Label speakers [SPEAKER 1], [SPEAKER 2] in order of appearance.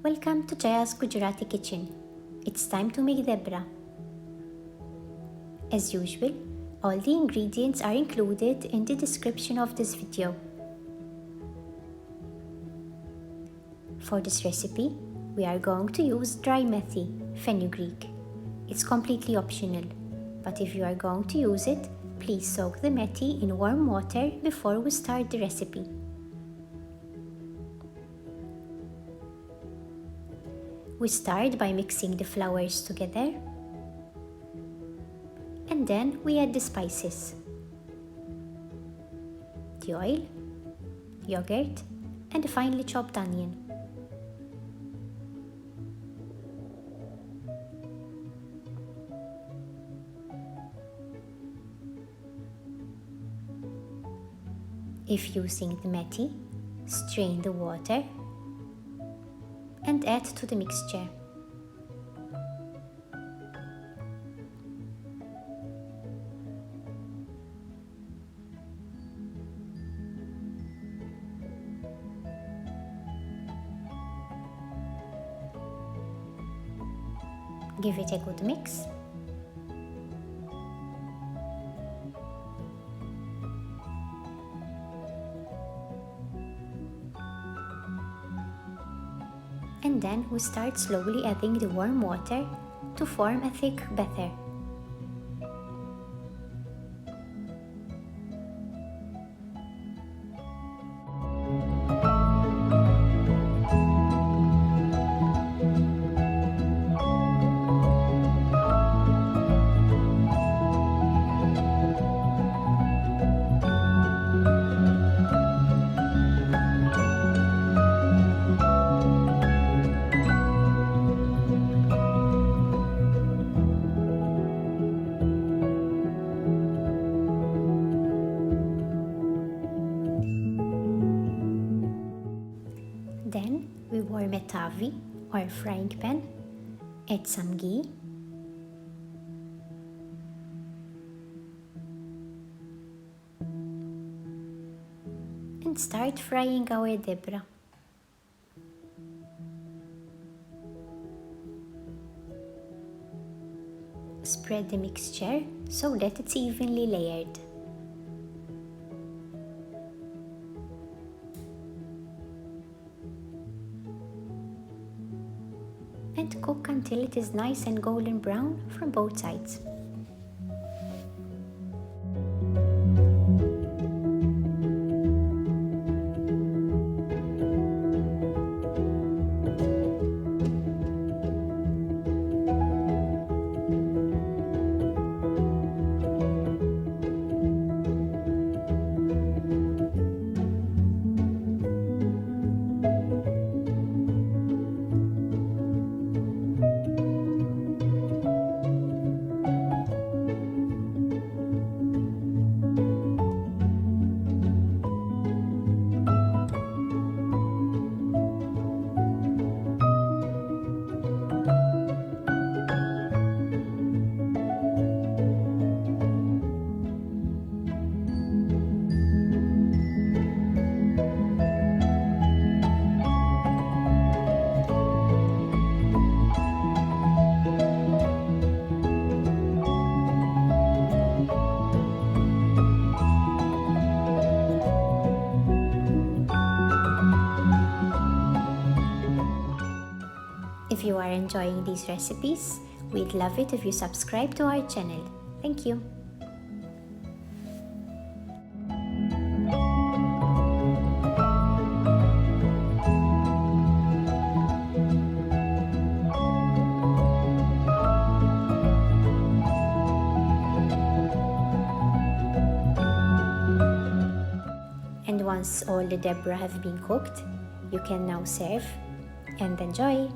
[SPEAKER 1] Welcome to Jaya's Gujarati kitchen. It's time to make Dhebra. As usual, all the ingredients are included in the description of this video. For this recipe, we are going to use dry methi, fenugreek. It's completely optional, but if you are going to use it, please soak the methi in warm water before we start the recipe. We start by mixing the flours together, and then we add the spices, the oil, yogurt, and the finely chopped onion. If using the methi, strain the water and add to the mixture. Give it a good mix. And then we start slowly adding the warm water to form a thick batter. Then we warm a tavi or frying pan, add some ghee, and start frying our dhebra. Spread the mixture so that it's evenly layered. And cook until it is nice and golden brown from both sides. If you are enjoying these recipes, we'd love it if you subscribe to our channel. Thank you. And once all the dhebra have been cooked, you can now serve and enjoy.